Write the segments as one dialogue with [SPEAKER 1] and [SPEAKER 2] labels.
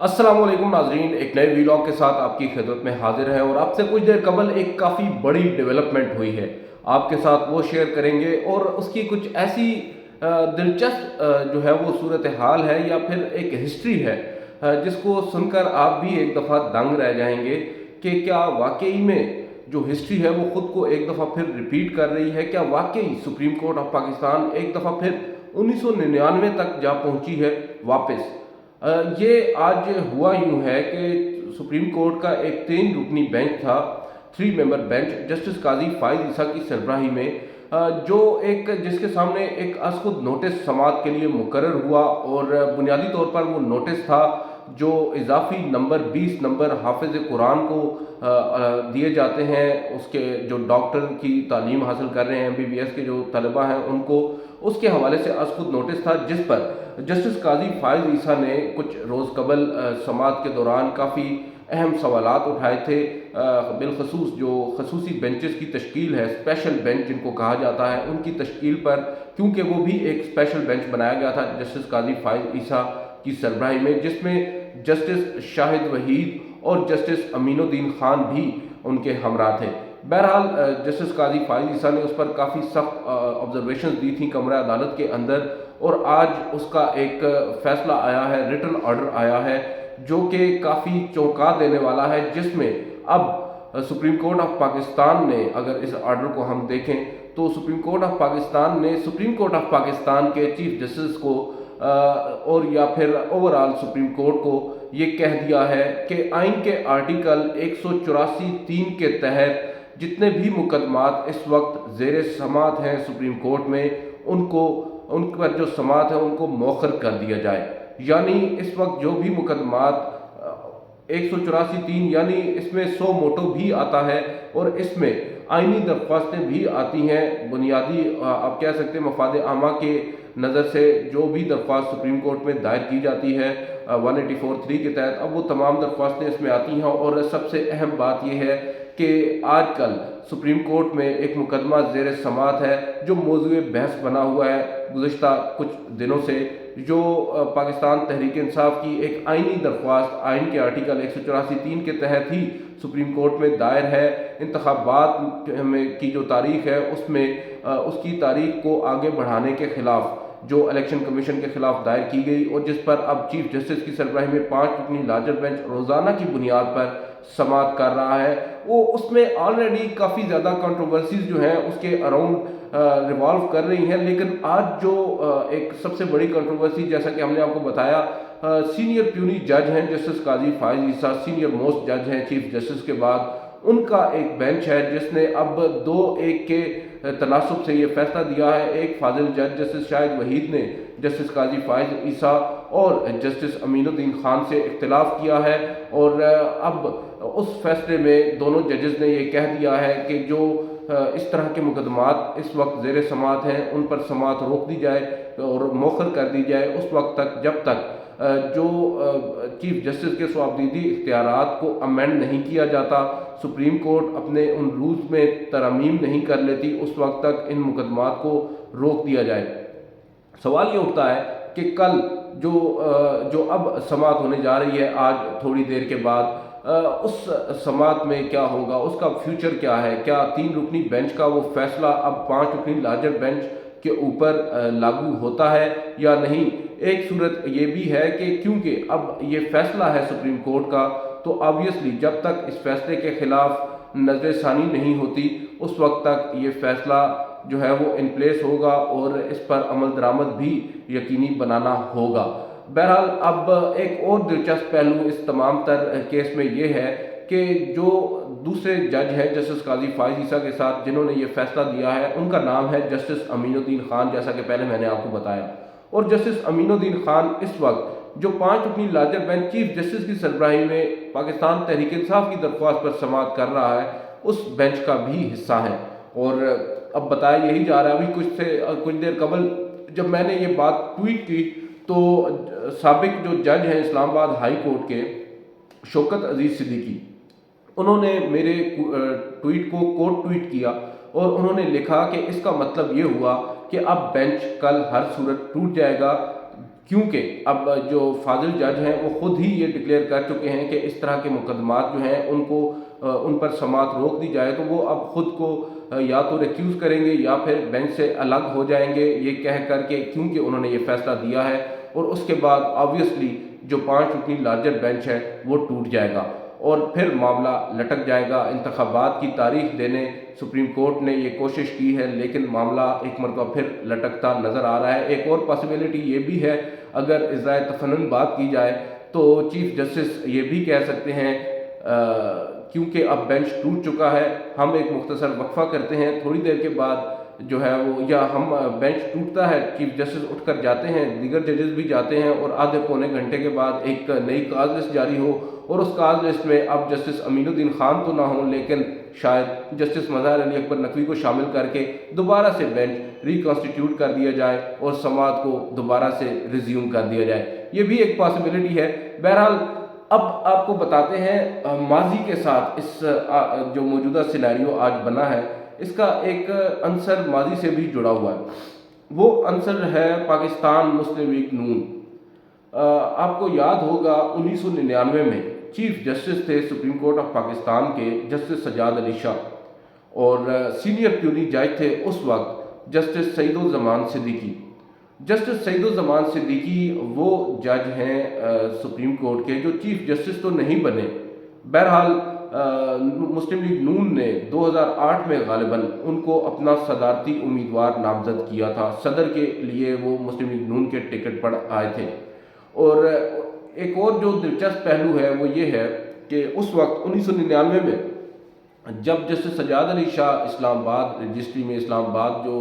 [SPEAKER 1] अस्सलाम वालेकुम नाजरीन, एक नए वीलॉग के साथ आपकी खिदमत में हाजिर है और आपसे कुछ देर कबल एक काफ़ी बड़ी डेवलपमेंट हुई है, आपके साथ वो शेयर करेंगे और उसकी कुछ ऐसी दिलचस्प जो है वो सूरत हाल है या फिर एक हिस्ट्री है जिसको सुनकर आप भी एक दफ़ा दंग रह जाएंगे कि क्या वाकई में जो हिस्ट्री है वो ख़ुद को एक दफ़ा फिर रिपीट कर रही है। क्या वाकई सुप्रीम कोर्ट ऑफ पाकिस्तान एक दफ़ा फिर 1999 तक जा पहुंची है वापस। ये आज हुआ यूं है कि सुप्रीम कोर्ट का एक 3 रुकनी बेंच था, 3 मेंबर बेंच, जस्टिस काजी फाइज ईसा की सरबराही में, जो एक जिसके सामने एक खुद नोटिस समात के लिए मुकर्रर हुआ और बुनियादी तौर पर वो नोटिस था जो इजाफी नंबर 20 नंबर हाफिज कुरान को दिए जाते हैं, उसके जो डॉक्टर की तालीम हासिल कर रहे हैं, MBBS के जो तलबा हैं उनको, उसके हवाले से खुद नोटिस था जिस पर जस्टिस काजी फाइज ईसा ने कुछ रोज़ कबल समात के दौरान काफ़ी अहम सवालात उठाए थे। बिलखसूस जो खसूसी बेंचेस की तश्कील है, स्पेशल बेंच जिनको कहा जाता है, उनकी तश्कील पर, क्योंकि वो भी एक स्पेशल बेंच बनाया गया था जस्टिस काजी फाइज ईसा की सरबराही में, जिसमें जस्टिस शाहिद वहीद और जस्टिस अमीनुद्दीन खान भी उनके हमरा थे। बहरहाल जस्टिस काजी फाइज ईसा ने उस पर काफ़ी सख्त ऑब्जर्वेशन दी थी कमरा अदालत के अंदर, और आज उसका एक फैसला आया है, रिटन ऑर्डर आया है जो कि काफ़ी चौंका देने वाला है, जिसमें अब सुप्रीम कोर्ट ऑफ पाकिस्तान ने, अगर इस ऑर्डर को हम देखें तो सुप्रीम कोर्ट ऑफ पाकिस्तान ने सुप्रीम कोर्ट ऑफ पाकिस्तान के चीफ जस्टिस को और या फिर ओवरऑल सुप्रीम कोर्ट को ये कह दिया है कि आइन के आर्टिकल 184(3) के तहत जितने भी मुकदमात इस वक्त जेर समात हैं सुप्रीम कोर्ट में, उन पर जो समात है उनको मौखर कर दिया जाए। यानी इस वक्त जो भी मुकदमात 184(3), यानी इसमें 100 मोटो भी आता है और इसमें आइनी दरख्वास्तें भी आती हैं। बुनियादी आप कह सकते हैं मफाद आमा के नज़र से जो भी दरख्वास्त सुप्रीम कोर्ट में दायर की जाती है 184(3) के तहत, अब वो तमाम दरख्वास्तें इसमें आती हैं। और सबसे अहम बात यह है कि आजकल सुप्रीम कोर्ट में एक मुकदमा ज़ेर समात है जो मौजूए बहस बना हुआ है गुज़िश्ता कुछ दिनों से, जो पाकिस्तान तहरीक इंसाफ की एक आइनी दरख्वास्त आइन के आर्टिकल 184(3) के तहत ही सुप्रीम कोर्ट में दायर है। इंतखाबात में की जो तारीख है उसमें उसकी तारीख को आगे बढ़ाने के ख़िलाफ़ जो इलेक्शन कमीशन के खिलाफ दायर की गई, और जिस पर अब चीफ जस्टिस की सरबराही में 5 रुकनी लार्जर बेंच रोज़ाना की बुनियाद पर समात कर रहा है, वो उसमें ऑलरेडी काफ़ी ज़्यादा कंट्रोवर्सीज जो हैं उसके अराउंड रिवॉल्व कर रही हैं। लेकिन आज जो एक सबसे बड़ी कंट्रोवर्सी, जैसा कि हमने आपको बताया, सीनियर प्यूनी जज हैं जस्टिस काजी फाइज ईसा, सीनियर मोस्ट जज हैं चीफ जस्टिस के बाद, उनका एक बेंच है जिसने अब 2-1 के तनासब से ये फैसला दिया है। एक फाजिल जज जस्टिस शाहिद वहीद ने जस्टिस काजी फाइज ईसा और जस्टिस अमीनुद्दीन खान से इख्तिलाफ किया है, और अब उस फैसले में दोनों जजेस ने ये कह दिया है कि जो इस तरह के मुकदमात इस वक्त ज़ेर समात हैं उन पर समात रोक दी जाए और मौखर कर दी जाए उस वक्त तक जब तक जो चीफ जस्टिस के सवाबदीदी इख्तियारात को अमेंड नहीं किया जाता, सुप्रीम कोर्ट अपने उन रूल्स में तरमीम नहीं कर लेती, उस वक्त तक इन मुकदमात को रोक दिया जाए। सवाल ये उठता है कि कल जो अब समात होने जा रही है आज थोड़ी देर के बाद, उस समात में क्या होगा, उसका फ्यूचर क्या है? क्या 3 रुकनी बेंच का वो फैसला अब 5 रुकनी लार्जर बेंच के ऊपर लागू होता है या नहीं? एक सूरत ये भी है कि क्योंकि अब ये फैसला है सुप्रीम कोर्ट का, तो ऑब्वियसली जब तक इस फैसले के खिलाफ नज़रसानी नहीं होती उस वक्त तक ये फैसला जो है वो इन प्लेस होगा और इस पर अमल दरामद भी यकीनी बनाना होगा। बहरहाल अब एक और दिलचस्प पहलू इस तमाम तर केस में ये है कि जो दूसरे जज हैं जस्टिस काजी फाइज ईसा के साथ जिन्होंने ये फैसला दिया है, उनका नाम है जस्टिस अमीनुद्दीन खान, जैसा कि पहले मैंने आपको बताया। और जस्टिस अमीनुद्दीन खान इस वक्त जो 5 रुकनी लार्जर बेंच चीफ जस्टिस की सरबराही में पाकिस्तान तहरीक इंसाफ की दरख्वास्त पर समात कर रहा है, उस बेंच का भी हिस्सा है। और अब बताया यही जा रहा है, अभी कुछ देर कबल जब मैंने ये बात ट्वीट की तो साबिक जो जज हैं इस्लामाबाद हाई कोर्ट के शौकत अजीज़ सिद्दीकी, उन्होंने मेरे ट्वीट को कोट ट्वीट किया और उन्होंने लिखा कि इसका मतलब ये हुआ कि अब बेंच कल हर सूरत टूट जाएगा, کیونکہ اب جو فاضل جج ہیں وہ خود ہی یہ ڈکلیئر کر چکے ہیں کہ اس طرح کے مقدمات جو ہیں ان پر سماعت روک دی جائے تو وہ اب خود کو یا تو ریکیوز کریں گے یا پھر بینچ سے الگ ہو جائیں گے، یہ کہہ کر کے، کیونکہ انہوں نے یہ فیصلہ دیا ہے۔ اور اس کے بعد آبویسلی جو 5 رکنی لارجر بینچ ہے وہ ٹوٹ جائے گا اور پھر معاملہ لٹک جائے گا۔ انتخابات کی تاریخ دینے سپریم کورٹ نے یہ کوشش کی ہے، لیکن معاملہ ایک مرتبہ پھر لٹکتا نظر آ رہا ہے۔ ایک اور پاسبلٹی یہ بھی ہے، اگر ازرائے تفنن بات کی جائے تو چیف جسٹس یہ بھی کہہ سکتے ہیں کیونکہ اب بینچ ٹوٹ چکا ہے، ہم ایک مختصر وقفہ کرتے ہیں، تھوڑی دیر کے بعد جو ہے وہ، یا ہم بینچ ٹوٹتا ہے، چیف جسٹس اٹھ کر جاتے ہیں، دیگر ججز بھی جاتے ہیں، اور آدھے پونے گھنٹے کے بعد ایک نئی کاز لسٹ جاری ہو، اور اس کاز لسٹ میں اب جسٹس امین الدین خان تو نہ ہوں، لیکن شاید جسٹس مظہر علی اکبر نقوی کو شامل کر کے دوبارہ سے بینچ ریکنسٹیٹیوٹ کر دیا جائے اور سماعت کو دوبارہ سے ریزیوم کر دیا جائے، یہ بھی ایک پاسبلٹی ہے۔ بہرحال اب آپ کو بتاتے ہیں ماضی کے ساتھ اس جو موجودہ سینیریو آج بنا ہے، اس کا ایک عنصر ماضی سے بھی جڑا ہوا ہے، وہ عنصر ہے پاکستان مسلم لیگ نون۔ آپ کو یاد ہوگا 1999 میں چیف جسٹس تھے سپریم کورٹ آف پاکستان کے جسٹس سجاد علی شاہ، اور سینئر پیونی جج تھے اس وقت جسٹس سعید الزمان صدیقی۔ جسٹس سعید الزمان صدیقی وہ جج ہیں سپریم کورٹ کے جو چیف جسٹس تو نہیں بنے، بہرحال مسلم لیگ نون نے 2008 میں غالباً ان کو اپنا صدارتی امیدوار نامزد کیا تھا، صدر کے لیے وہ مسلم لیگ نون کے ٹکٹ پر آئے تھے۔ اور ایک اور جو دلچسپ پہلو ہے وہ یہ ہے کہ اس وقت 1999 میں جب جسٹس سجاد علی شاہ اسلام آباد رجسٹری میں، اسلام آباد جو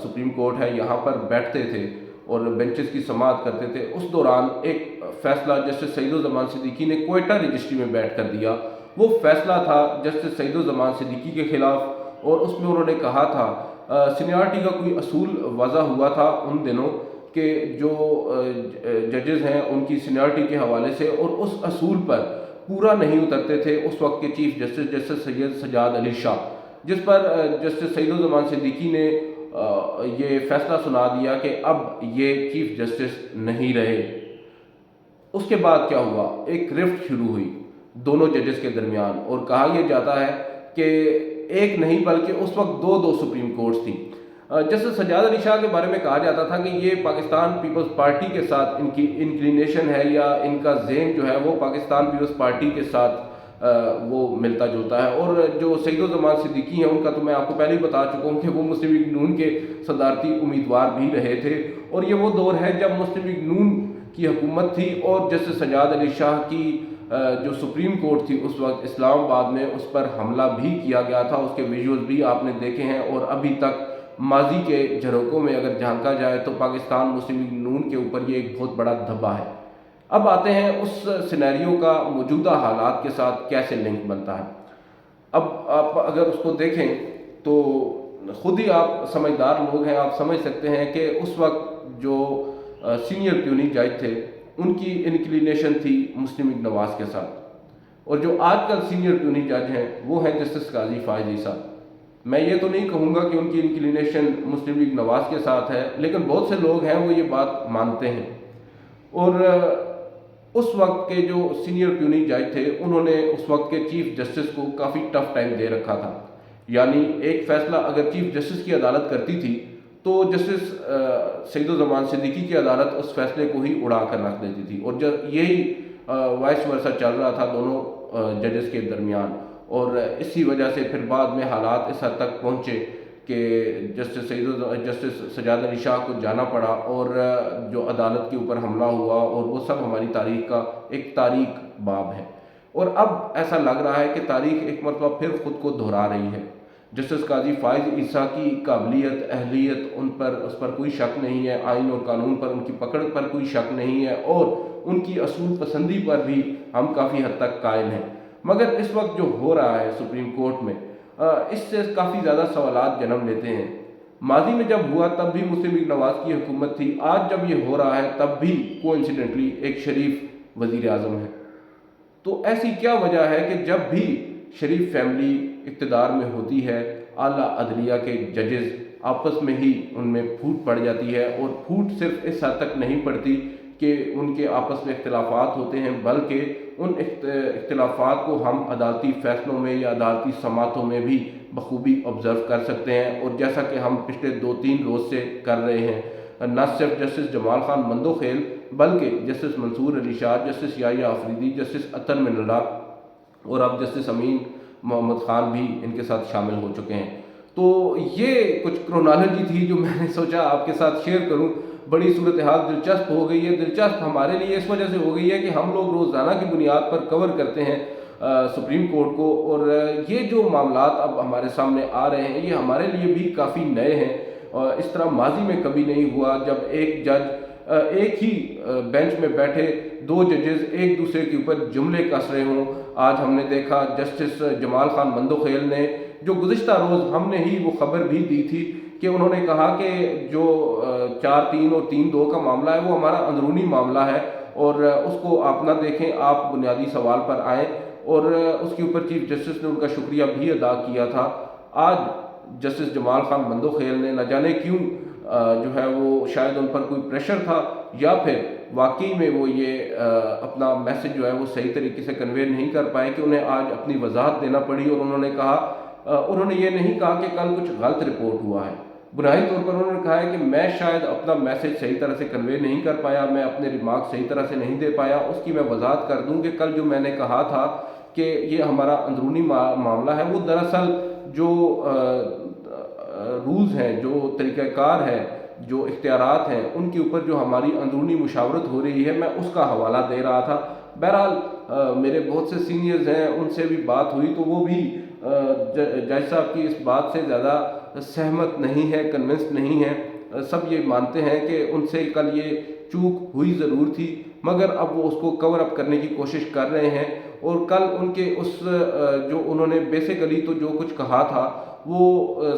[SPEAKER 1] سپریم کورٹ ہے یہاں پر بیٹھتے تھے اور بینچز کی سماعت کرتے تھے، اس دوران ایک فیصلہ جسٹس سعید الزمان صدیقی نے کوئٹہ رجسٹری میں بیٹھ کر دیا۔ وہ فیصلہ تھا جسٹس سعید الزمان صدیقی کے خلاف، اور اس میں انہوں نے کہا تھا سینیارٹی کا کوئی اصول وضع ہوا تھا ان دنوں کہ جو ججز ہیں ان کی سینیارٹی کے حوالے سے، اور اس اصول پر پورا نہیں اترتے تھے اس وقت کے چیف جسٹس جسٹس سید سجاد علی شاہ، جس پر جسٹس سعید الزمان صدیقی نے یہ فیصلہ سنا دیا کہ اب یہ چیف جسٹس نہیں رہے۔ اس کے بعد کیا ہوا، ایک رفٹ شروع ہوئی دونوں ججز کے درمیان، اور کہا یہ جاتا ہے کہ ایک نہیں بلکہ اس وقت دو سپریم کورٹس تھیں۔ جسٹس سجاد علی شاہ کے بارے میں کہا جاتا تھا کہ یہ پاکستان پیپلز پارٹی کے ساتھ ان کی انکلینیشن ہے، یا ان کا ذہن جو ہے وہ پاکستان پیپلز پارٹی کے ساتھ وہ ملتا جلتا ہے۔ اور جو سعید الزمان صدیقی ہیں ان کا تو میں آپ کو پہلے ہی بتا چکا ہوں کہ وہ مسلم لیگ نون کے صدارتی امیدوار بھی رہے تھے، اور یہ وہ دور ہے جب مسلم لیگ نون کی حکومت تھی، اور جسٹس سجاد علی شاہ کی جو سپریم کورٹ تھی اس وقت اسلام آباد میں، اس پر حملہ بھی کیا گیا تھا، اس کے ویژولز بھی آپ نے دیکھے ہیں، اور ابھی تک ماضی کے جھروکوں میں اگر جھانکا جائے تو پاکستان مسلم لیگ نون کے اوپر یہ ایک بہت بڑا دھبا ہے۔ اب آتے ہیں اس سینیریو کا موجودہ حالات کے ساتھ کیسے لنک بنتا ہے۔ اب آپ اگر اس کو دیکھیں تو خود ہی آپ سمجھدار لوگ ہیں، آپ سمجھ سکتے ہیں کہ اس وقت جو سینئر پیونی جج تھے ان کی انکلینیشن تھی مسلم لیگ نواز کے ساتھ، اور جو آج کل سینئر پیونی جج ہیں وہ ہیں جسٹس قاضی فائز عیسیٰ۔ میں یہ تو نہیں کہوں گا کہ ان کی انکلینیشن مسلم لیگ نواز کے ساتھ ہے، لیکن بہت سے لوگ ہیں وہ یہ بات مانتے ہیں۔ اور اس وقت کے جو سینئر پیونی جج تھے انہوں نے اس وقت کے چیف جسٹس کو کافی ٹف ٹائم دے رکھا تھا، یعنی ایک فیصلہ اگر چیف جسٹس کی عدالت کرتی تھی تو جسٹس سعید الزمان صدیقی کی عدالت اس فیصلے کو ہی اڑا کر رکھ دیتی تھی، اور یہی وائس ورثہ چل رہا تھا دونوں ججز کے درمیان، اور اسی وجہ سے پھر بعد میں حالات اس حد تک پہنچے کہ جسٹس سجاد علی شاہ کو جانا پڑا، اور جو عدالت کے اوپر حملہ ہوا، اور وہ سب ہماری تاریخ کا ایک تاریک باب ہے۔ اور اب ایسا لگ رہا ہے کہ تاریخ ایک مرتبہ پھر خود کو دہرا رہی ہے۔ جسٹس قاضی فائز عیسیٰ کی قابلیت، اہلیت، اس پر کوئی شک نہیں ہے، آئین اور قانون پر ان کی پکڑ پر کوئی شک نہیں ہے، اور ان کی اصول پسندی پر بھی ہم کافی حد تک قائل ہیں، مگر اس وقت جو ہو رہا ہے سپریم کورٹ میں اس سے کافی زیادہ سوالات جنم لیتے ہیں۔ ماضی میں جب ہوا تب بھی مسلم لیگ نواز کی حکومت تھی، آج جب یہ ہو رہا ہے تب بھی کوئنسیڈنٹلی ایک شریف وزیر اعظم ہے۔ تو ایسی کیا وجہ ہے کہ جب بھی شریف فیملی اقتدار میں ہوتی ہے، اعلیٰ عدلیہ کے ججز आपस में ही उनमें फूट पड़ जाती है। और फूट सिर्फ इस हद तक नहीं पड़ती कि उनके आपस में इख्तिलाफात होते हैं, बल्कि उन इख्तिलाफात को हम अदालती फ़ैसलों में या अदालती समातों में भी बखूबी ऑब्ज़र्व कर सकते हैं। और जैसा कि हम पिछले 2-3 रोज़ से कर रहे हैं, न सिर्फ जस्टिस जमाल खान मंदोखेल बल्कि justice Mansoor Ali Shah, justice Yahya Afridi, justice Athar Minallah और अब जस्टिस अमीन मोहम्मद ख़ान भी इनके साथ शामिल हो चुके हैं। तो ये कुछ क्रोनोलॉजी थी जो मैंने सोचा आपके साथ शेयर करूं। बड़ी सूरत हाल दिलचस्प हो गई है। दिलचस्प हमारे लिए इस वजह से हो गई है कि हम लोग रोज़ाना की बुनियाद पर कवर करते हैं सुप्रीम कोर्ट को, और ये जो मामलात अब हमारे सामने आ रहे हैं ये हमारे लिए भी काफ़ी नए हैं। इस तरह माजी में कभी नहीं हुआ जब एक जज एक ही बेंच में बैठे 2 जजेस एक दूसरे के ऊपर जुमले कस रहे हों। आज हमने देखा जस्टिस जमाल खान मंदोखेल ने, जो गुज़िश्ता रोज़ हमने ही वो खबर भी दी थी कि उन्होंने कहा कि जो 4-3 और 3-2 का मामला है वो हमारा अंदरूनी मामला है और उसको आप ना देखें, आप बुनियादी सवाल पर आएँ। और उसके ऊपर चीफ जस्टिस ने उनका शुक्रिया भी अदा किया था। आज जस्टिस जमाल खान मंदोखेल ने न जाने क्यों जो है वो शायद उन पर कोई प्रेशर था या फिर वाकई में वो ये अपना मैसेज जो है वो सही तरीके से कन्वे नहीं कर पाए कि उन्हें आज अपनी वजाहत देना पड़ी। और उन्होंने कहा, उन्होंने ये नहीं कहा कि कल कुछ गलत रिपोर्ट हुआ है। बुनियादी तौर पर उन्होंने कहा है कि मैं शायद अपना मैसेज सही तरह से कन्वे नहीं कर पाया, मैं अपने रिमार्क सही तरह से नहीं दे पाया। उसकी मैं वजाहत कर दूं कि कल जो मैंने कहा था कि ये हमारा अंदरूनी मामला है, वो दरअसल जो रूल्स हैं, जो तरीक़ाकार है, जो इख्तियारात हैं, उनके ऊपर जो हमारी अंदरूनी मुशावरत हो रही है, मैं उसका हवाला दे रहा था। बहरहाल मेरे बहुत से सीनियर्स हैं, उनसे भी बात हुई तो वो भी जज साहब की इस बात से ज़्यादा सहमत नहीं है, कन्विंस्ड नहीं है। सब ये मानते हैं कि उनसे कल ये चूक हुई ज़रूर थी, मगर अब वो उसको कवर अप करने की कोशिश कर रहे हैं। और कल उनके उस जो उन्होंने बेसिकली तो जो कुछ कहा था वो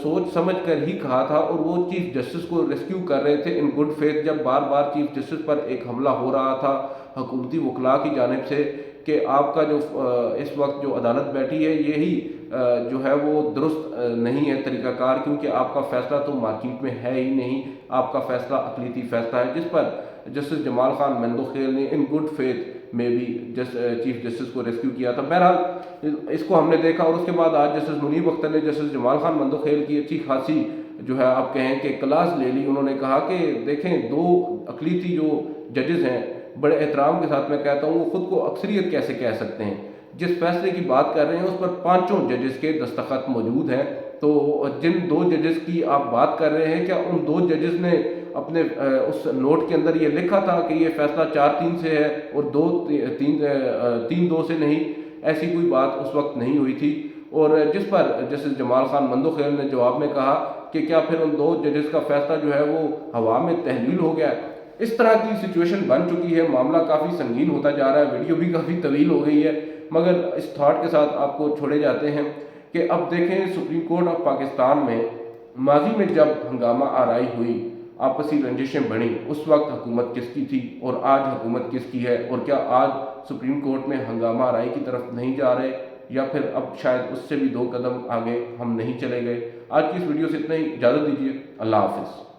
[SPEAKER 1] सोच समझ कर ही कहा था, और वो चीफ जस्टिस को रेस्क्यू कर रहे थे इन गुड फेथ। जब बार बार चीफ जस्टिस पर एक हमला हो रहा था हुकूमती वकला की जानिब से कि आपका जो इस वक्त जो अदालत बैठी है यही जो है वो दुरुस्त नहीं है तरीक़ाकार, क्योंकि आपका फ़ैसला तो मार्केट में है ही नहीं, आपका फ़ैसला अक़लीती फ़ैसला है, जिस पर जस्टिस जमाल खान मंदोखेल ने इन गुड फेथ में भी चीफ जस्टिस को रेस्क्यू किया था। बहरहाल इसको हमने देखा। और उसके बाद आज जस्टिस मुनीब अख्तर ने जस्टिस जमाल खान मंदोखेल की अच्छी खासी जो है आप कहें कि क्लास ले ली। उन्होंने कहा कि देखें, 2 अक़लीती जो जजेस हैं, बड़े एहतराम के साथ मैं कहता हूँ, वो ख़ुद को अक्सरियत कैसे कह सकते हैं। जिस फैसले की बात कर रहे हैं उस पर 5 जजेस के दस्तखत मौजूद हैं। तो जिन 2 जजेस की आप बात कर रहे हैं, क्या उन 2 जजेस ने अपने उस नोट के अंदर ये लिखा था कि ये फैसला 4-3 से है और 3-2 से नहीं? ऐसी कोई बात उस वक्त नहीं हुई थी। और जिस पर जस्टिस जमाल खान मंदोखेल ने जवाब में कहा कि क्या फिर उन 2 जजेस का फैसला जो है वो हवा में तहलील हो गया। इस तरह की सिचुएशन बन चुकी है। मामला काफ़ी संगीन होता जा रहा है। वीडियो भी काफ़ी तवील हो गई है, मगर इस थॉट के साथ आपको छोड़े जाते हैं कि अब देखें, सुप्रीम कोर्ट ऑफ पाकिस्तान में माजी में जब हंगामा आराई हुई, आपसी रंजिशें बढ़ी, उस वक्त हुकूमत किसकी थी और आज हुकूमत किसकी है? और क्या आज सुप्रीम कोर्ट में हंगामा आराई की तरफ नहीं जा रहे, या फिर अब शायद उससे भी 2 कदम आगे हम नहीं चले गए? आज की इस वीडियो से इतना ही। इजाज़त दीजिए। अल्लाह हाफ़िज़।